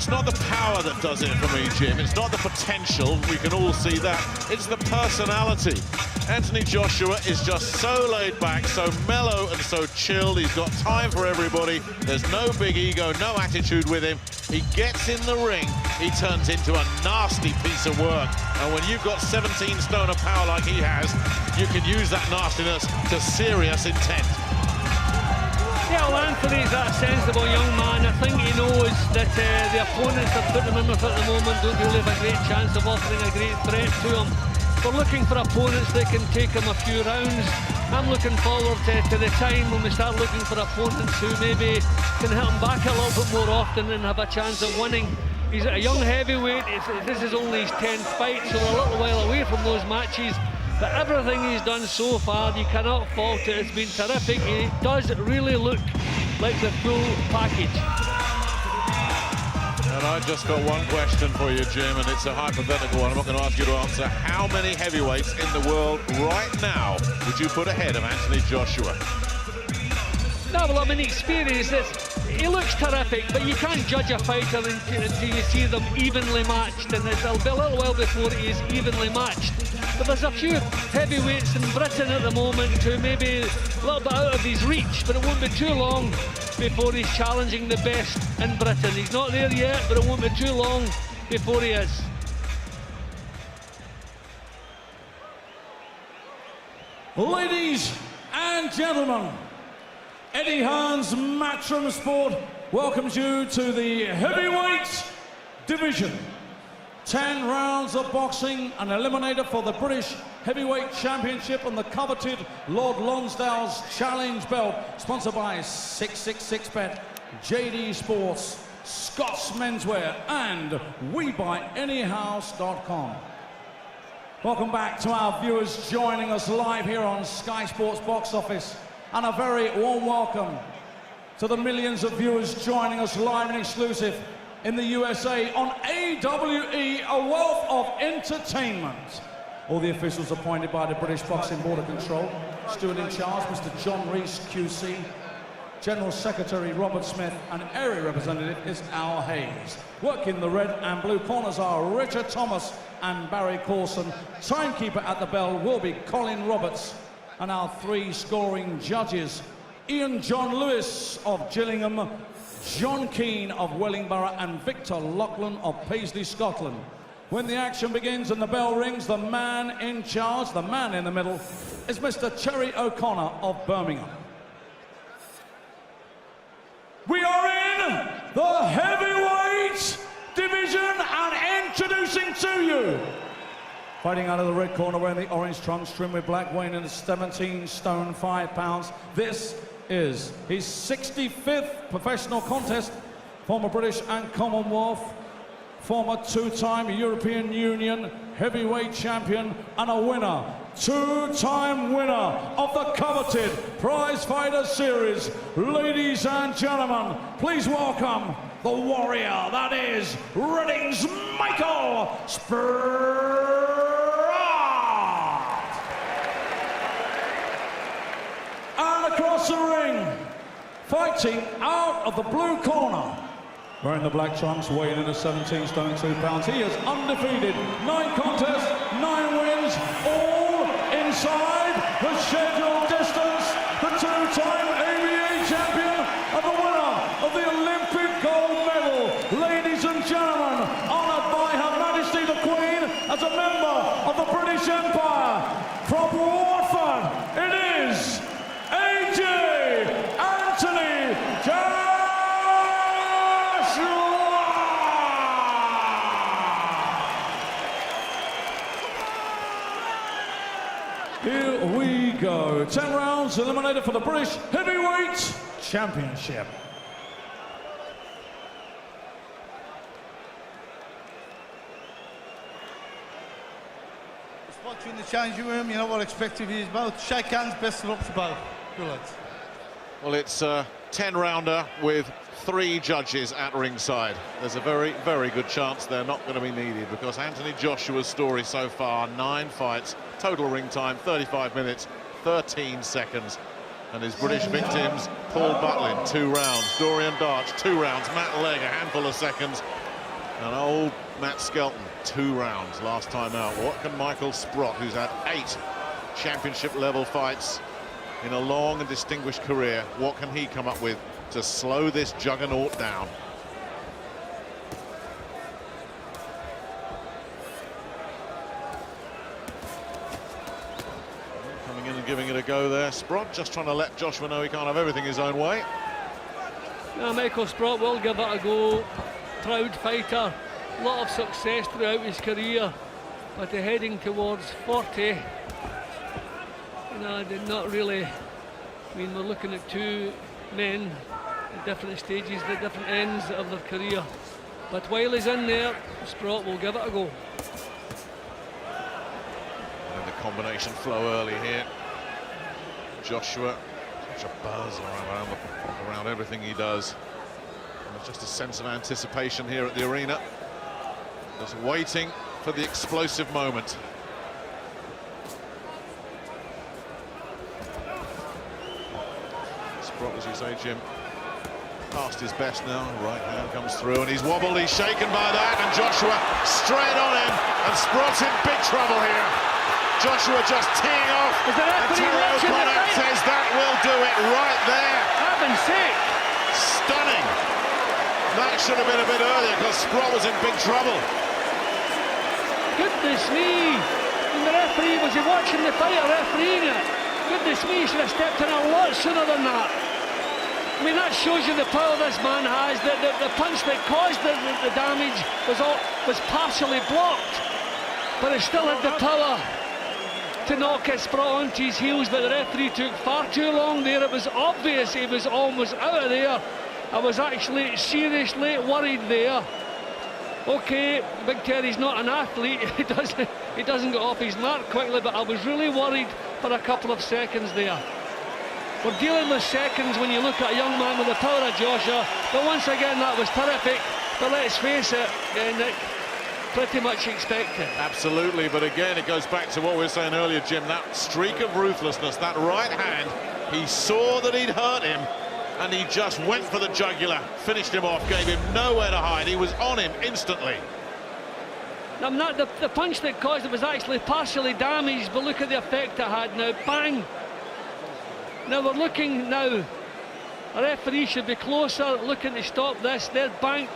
It's not the power that does it for me, Jim. It's not the potential. We can all see that. It's the personality. Энтони Джошуа is just so laid back, so mellow and so chilled. He's got time for everybody. There's no big ego, no attitude with him. He gets in the ring, he turns into a nasty piece of work. And when you've got 17 stone of power like he has, you can use that nastiness to serious intent. Yeah, well, Anthony's that sensible young man. I think he knows that the opponents that put him in with at the moment don't really have a great chance of offering a great threat to him. We're looking for opponents that can take him a few rounds. I'm looking forward to the time when we start looking for opponents who maybe can hit him back a little bit more often and have a chance of winning. He's a young heavyweight. This is only his 10th fight, so we're a little while away from those matches. But everything he's done so far, you cannot fault it. It's been terrific. He does really look like the full package. And I just got one question for you, Jim, and it's a hypothetical one. I'm not going to ask you to answer. How many heavyweights in the world right now would you put ahead of Энтони Джошуа? No, well, I mean, experience, he looks terrific, but you can't judge a fighter until you see them evenly matched, and it'll be a little while before he is evenly matched. But there's a few heavyweights in Britain at the moment who may be a little bit out of his reach, but it won't be too long before he's challenging the best in Britain. He's not there yet, but it won't be too long before he is. Ladies and gentlemen, Eddie Hearn's Matchroom Sport welcomes you to the heavyweight division. 10 rounds of boxing, an eliminator for the British Heavyweight Championship and the coveted Lord Lonsdale's Challenge belt, sponsored by 666bet, JD Sports, Scott's Menswear, and WeBuyAnyHouse.com. Welcome back to our viewers joining us live here on Sky Sports Box Office, and a very warm welcome to the millions of viewers joining us live and exclusive in the USA on AWE, a wealth of entertainment. All the officials appointed by the British Boxing Board of Control. Steward in charge, Mr. John Rees, QC. General Secretary Robert Smith, and area representative is Al Hayes. Working the red and blue corners are Richard Thomas and Barry Coulson. Timekeeper at the bell will be Colin Roberts. And our 3 scoring judges, Ian John Lewis of Gillingham, John Keane of Wellingborough, and Victor Lachlan of Paisley, Scotland. When the action begins and the bell rings, the man in charge, the man in the middle, is Mr. Terry O'Connor of Birmingham. We are in the heavyweight division, and introducing to you, fighting out of the red corner, wearing the orange trunks trimmed with black, weighing in at 17 stone 5 pounds. This is his 65th professional contest, former British and Commonwealth, former 2-time European Union heavyweight champion, and a winner, 2-time winner of the coveted Prize Fighter Series. Ladies and gentlemen, please welcome the warrior that is Reading's Michael Sprout. And across the ring, fighting out of the blue corner, wearing the black trunks, weighing in at 17 stone 2 pounds. He is undefeated, 9 contests, 9 wins, all inside the scheduled distance. The 2-time ABA champion and the winner of the Olympic gold medal. Ladies and gentlemen, honoured by Her Majesty the Queen as a member of the British Empire, from Watford, it is AJ Энтони Joshua. Here we go. 10 rounds eliminated for the British Heavyweight Championship. Spot you in the changing room, you know what I expect of you both. Shake hands, best of luck to both. Good lads. Well, it's a 10-rounder with 3 judges at ringside. There's a very, very good chance they're not going to be needed, because Энтони Joshua's story so far, 9 fights, total ring time 35 minutes 13 seconds, and his British victims: Paul Butlin 2 rounds, Dorian Darch 2 rounds, Matt Legg a handful of seconds, And old Matt Skelton, 2 rounds last time out. What can Michael Sprott, who's had 8 championship-level fights in a long and distinguished career, what can he come up with to slow this juggernaut down? Coming in and giving it a go there. Sprott just trying to let Joshua know he can't have everything his own way. Now, Michael Sprott will give it a go. Proud fighter, a lot of success throughout his career, but heading towards 40. You know, did not really. I mean, we're looking at 2 men at different stages, at different ends of their career. But while he's in there, Sprott will give it a go. And the combination flow early here. Joshua, such a buzz around everything he does. And there's just a sense of anticipation here at the arena. Just waiting for the explosive moment. Sprott, as you say, Jim, past his best now. Right hand comes through and he's wobbled, he's shaken by that, and Joshua straight on him, and Sprott's in big trouble here. Joshua just teeing off, and Terry O'Connor says that will do it right there. Heaven's sake! Stunning. That should have been a bit earlier because Sprott was in big trouble. Goodness me! And the referee, was he watching the fight or refereeing it? Goodness me, he should have stepped in a lot sooner than that. I mean, that shows you the power this man has. The punch that caused the damage was partially blocked, but he still had the power to knock Sprott onto his heels, but the referee took far too long there. It was obvious he was almost out of there. I was actually seriously worried there. Okay, Big Terry's not an athlete. He doesn't get off his mark quickly, but I was really worried for a couple of seconds there. We're dealing with seconds when you look at a young man with the power of Joshua, but once again that was terrific. But let's face it, Nick, pretty much expected. Absolutely, but again it goes back to what we were saying earlier, Jim, that streak of ruthlessness, that right hand, he saw that he'd hurt him and he just went for the jugular, finished him off, gave him nowhere to hide. He was on him instantly. Now, the punch that caused it was actually partially damaged, but look at the effect it had now. Bang! Now we're looking now. A referee should be closer, looking to stop this. There, bang.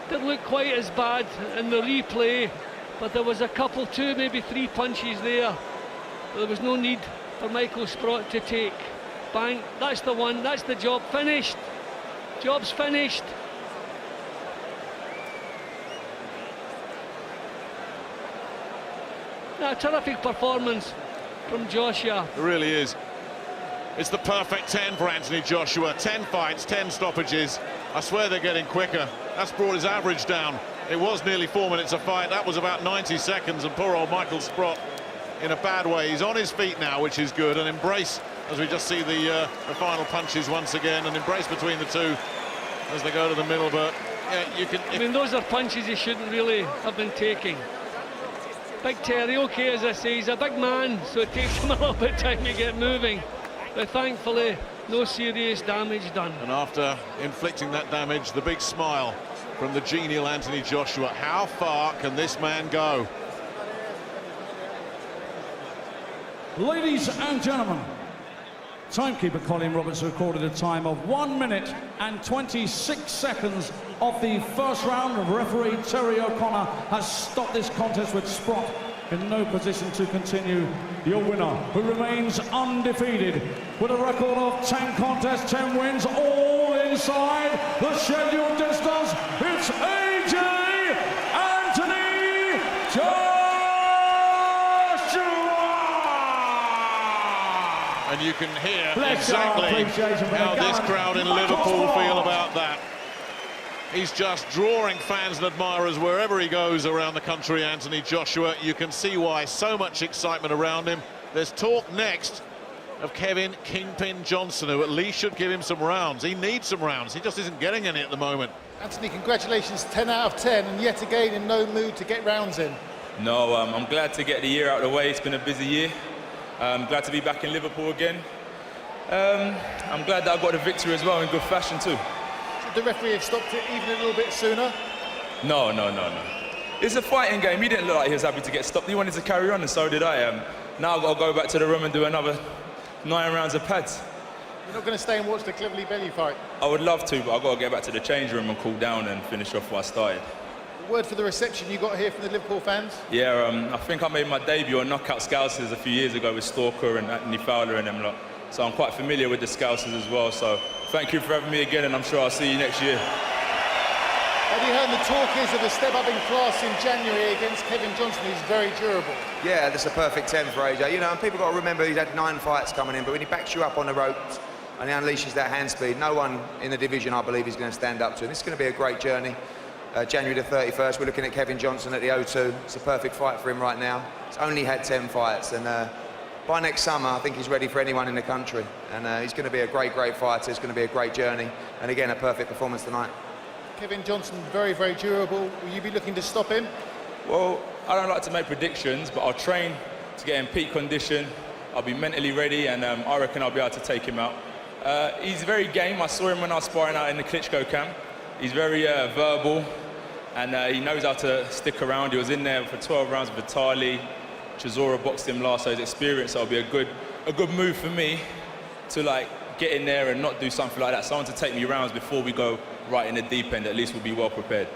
Didn't look quite as bad in the replay, but there was a couple, 2, maybe 3 punches there. But there was no need for Michael Sprott to take. Bang, that's the one, that's the job finished. Job's finished. A terrific performance from Joshua. It really is. It's the perfect 10 for Anthony Joshua. 10 fights, 10 stoppages. I swear they're getting quicker. That's brought his average down. It was nearly 4 minutes a fight. That was about 90 seconds, and poor old Michael Sprott in a bad way. He's on his feet now, which is good, and embrace, as we just see the final punches once again, and embrace between the two as they go to the middle. But yeah, you can... I mean, those are punches he shouldn't really have been taking. Big Terry, okay, as I say, he's a big man, so it takes him a little bit of time to get moving. But thankfully, no serious damage done. And after inflicting that damage, the big smile from the genial Anthony Joshua. How far can this man go? Ladies and gentlemen, timekeeper Colin Roberts recorded a time of 1 minute and 26 seconds of the first round. Referee Terry O'Connor has stopped this contest with Sprott in no position to continue. Your winner, who remains undefeated with a record of 10 contests, 10 wins, all inside the scheduled distance, it's AJ Anthony Joshua! And you can hear exactly how this crowd in Liverpool feel about that. He's just drawing fans and admirers wherever he goes around the country, Anthony Joshua. You can see why, so much excitement around him. There's talk next of Kevin Kingpin Johnson, who at least should give him some rounds. He needs some rounds. He just isn't getting any at the moment. Anthony, congratulations, 10 out of 10, and yet again in no mood to get rounds in. No, I'm glad to get the year out of the way. It's been a busy year. I'm glad to be back in Liverpool again. I'm glad that I got the victory as well in good fashion too. Would the referee have stopped it even a little bit sooner? No. It's a fighting game. He didn't look like he was happy to get stopped. He wanted to carry on, and so did I. Now I've got to go back to the room and do another 9 rounds of pads. You're not going to stay and watch the Cleverly Belly fight? I would love to, but I've got to get back to the change room and cool down and finish off what I started. Word for the reception you got here from the Liverpool fans? Yeah, I think I made my debut on Knockout Scousers a few years ago with Stalker and Anthony Fowler and them lot. So I'm quite familiar with the Scousers as well. So thank you for having me again, and I'm sure I'll see you next year. Eddie Hearn, the talk is of a step up in class in January against Kevin Johnson, who's very durable. Yeah, that's a perfect 10 for AJ. You know, and people got to remember he's had 9 fights coming in, but when he backs you up on the ropes and he unleashes that hand speed, no one in the division, I believe, is going to stand up to him. It's going to be a great journey. January the 31st, we're looking at Kevin Johnson at the O2. It's a perfect fight for him right now. He's only had 10 fights, and by next summer, I think he's ready for anyone in the country. And he's going to be a great fighter. It's going to be a great journey. And again, a perfect performance tonight. Kevin Johnson, very, very durable. Will you be looking to stop him? Well, I don't like to make predictions, but I'll train to get in peak condition. I'll be mentally ready, and I reckon I'll be able to take him out. He's very game. I saw him when I was sparring out in the Klitschko camp. He's very verbal, and he knows how to stick around. He was in there for 12 rounds with Vitali. Chisora boxed him last, so his experience will be a good move for me to like get in there and not do something like that. Someone to take me rounds before we go right in the deep end. At least we'll be well prepared.